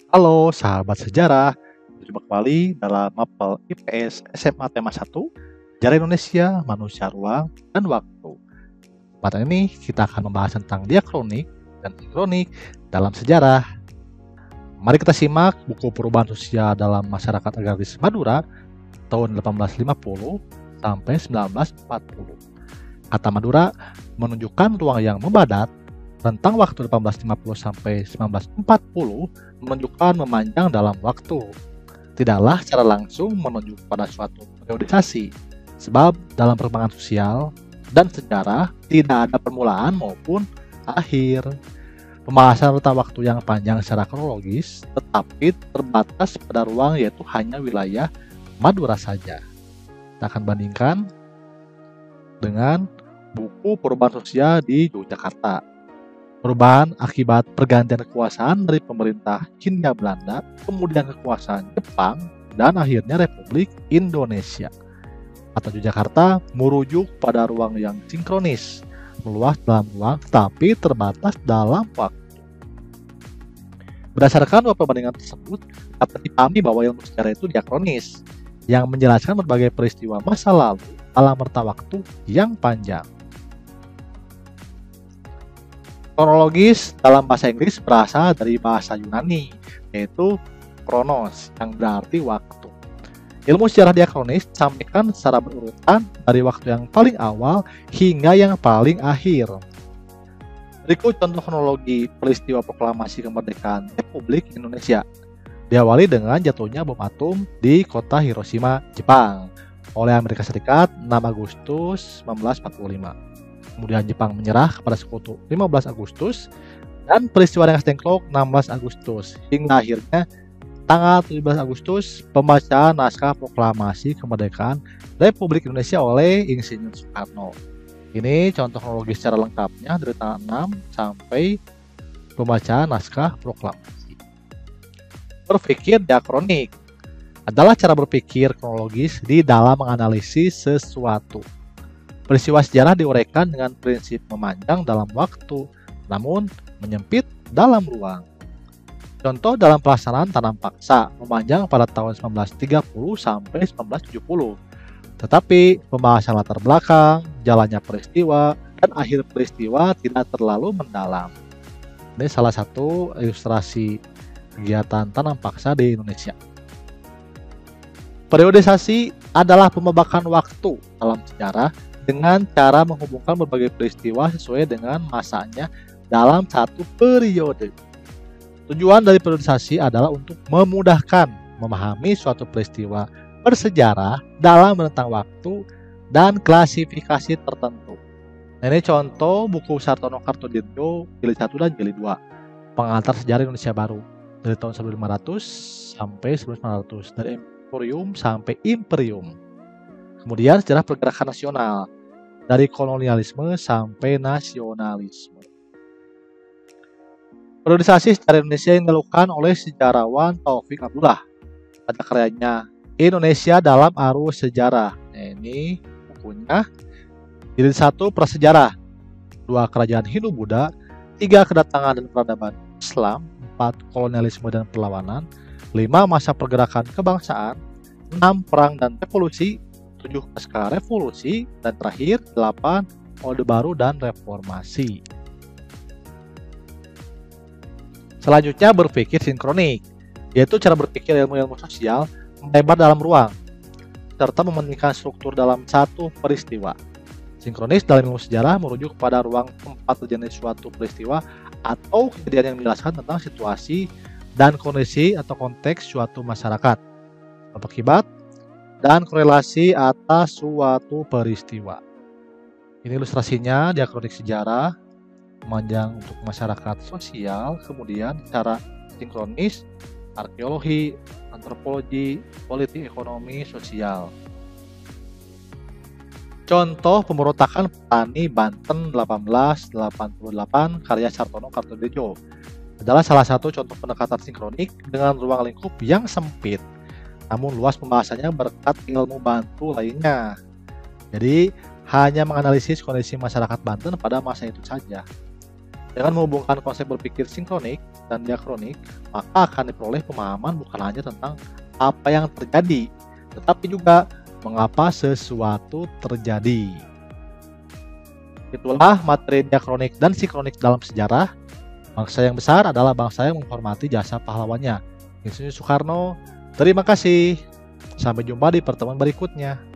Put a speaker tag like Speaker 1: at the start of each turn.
Speaker 1: Halo sahabat sejarah, berjumpa kembali dalam Mapel IPS SMA tema 1, Sejarah Indonesia, Manusia Ruang, dan Waktu. Pada ini kita akan membahas tentang diakronik dan sinkronik dalam sejarah. Mari kita simak buku Perubahan Sosial dalam Masyarakat Agraris Madura tahun 1850 sampai 1940. Kata Madura menunjukkan ruang yang membadat. Rentang waktu 1850 sampai 1940 menunjukkan memanjang dalam waktu. Tidaklah secara langsung menunjuk pada suatu periodisasi, sebab dalam perkembangan sosial dan sejarah tidak ada permulaan maupun akhir. Pembahasan rentang waktu yang panjang secara kronologis, tetapi terbatas pada ruang yaitu hanya wilayah Madura saja. Kita akan bandingkan dengan buku Perubahan Sosial di Yogyakarta. Perubahan akibat pergantian kekuasaan dari pemerintah Hindia Belanda, kemudian kekuasaan Jepang, dan akhirnya Republik Indonesia. Kata Yogyakarta merujuk pada ruang yang sinkronis, meluas dalam ruang tetapi terbatas dalam waktu. Berdasarkan dua perbandingan tersebut, dapat dipahami bahwa ilmu sejarah itu diakronis, yang menjelaskan berbagai peristiwa masa lalu dalam rentang waktu yang panjang. Kronologis dalam bahasa Inggris berasal dari bahasa Yunani, yaitu kronos, yang berarti waktu. Ilmu sejarah diakronis disampaikan secara berurutan dari waktu yang paling awal hingga yang paling akhir. Berikut contoh kronologi peristiwa proklamasi kemerdekaan Republik Indonesia. Diawali dengan jatuhnya bom atom di kota Hiroshima, Jepang, oleh Amerika Serikat 6 Agustus 1945. Kemudian Jepang menyerah kepada sekutu 15 Agustus, dan peristiwa dengan Tengklok 16 Agustus, hingga akhirnya tanggal 17 Agustus pembacaan naskah proklamasi kemerdekaan Republik Indonesia oleh Insinyur Soekarno. Ini contoh kronologi secara lengkapnya dari tanggal 6 sampai pembacaan naskah proklamasi. Berpikir diakronik adalah cara berpikir kronologis di dalam menganalisis sesuatu. Peristiwa sejarah diuraikan dengan prinsip memanjang dalam waktu, namun menyempit dalam ruang. Contoh dalam pelaksanaan tanam paksa memanjang pada tahun 1930 sampai 1970. Tetapi pembahasan latar belakang, jalannya peristiwa, dan akhir peristiwa tidak terlalu mendalam. Ini salah satu ilustrasi kegiatan tanam paksa di Indonesia. Periodisasi adalah pembabakan waktu dalam sejarah dengan cara menghubungkan berbagai peristiwa sesuai dengan masanya dalam satu periode. Tujuan dari periodisasi adalah untuk memudahkan memahami suatu peristiwa bersejarah dalam rentang waktu dan klasifikasi tertentu. Ini contoh buku Sartono Kartodirjo jilid 1 dan jilid 2, Pengantar Sejarah Indonesia Baru, dari tahun 1500 sampai 1900, dari Emporium sampai Imperium. Kemudian sejarah pergerakan nasional, dari kolonialisme sampai nasionalisme. Periodisasi sejarah Indonesia yang dilakukan oleh sejarawan Taufik Abdullah pada karyanya Indonesia dalam Arus Sejarah. Ini bukunya. Jilid 1 Prasejarah, 2 Kerajaan Hindu-Buddha, 3 Kedatangan dan Peradaban Islam, 4 Kolonialisme dan Perlawanan, 5 Masa Pergerakan Kebangsaan, 6 Perang dan Revolusi, 7 Pasca Revolusi, dan terakhir 8 Orde Baru dan Reformasi. Selanjutnya berpikir sinkronik, yaitu cara berpikir ilmu-ilmu sosial melebar dalam ruang, serta mementingkan struktur dalam satu peristiwa. Sinkronis dalam ilmu sejarah merujuk pada ruang tempat terjadi suatu peristiwa atau kejadian yang menjelaskan tentang situasi dan kondisi atau konteks suatu masyarakat, akibat dan korelasi atas suatu peristiwa. Ini ilustrasinya diakronik sejarah, memanjang untuk masyarakat sosial, kemudian secara sinkronis, arkeologi, antropologi, politik, ekonomi, sosial. Contoh pemberontakan petani Banten 1888 karya Sartono Kartodirjo adalah salah satu contoh pendekatan sinkronik dengan ruang lingkup yang sempit, namun luas pembahasannya berkat ilmu bantu lainnya. Jadi hanya menganalisis kondisi masyarakat Banten pada masa itu saja. Dengan menghubungkan konsep berpikir sinkronik dan diakronik, maka akan diperoleh pemahaman bukan hanya tentang apa yang terjadi, tetapi juga mengapa sesuatu terjadi. Itulah materi diakronik dan sinkronik dalam sejarah. Bangsa yang besar adalah bangsa yang menghormati jasa pahlawannya. Insinyur Soekarno, terima kasih. Sampai jumpa di pertemuan berikutnya.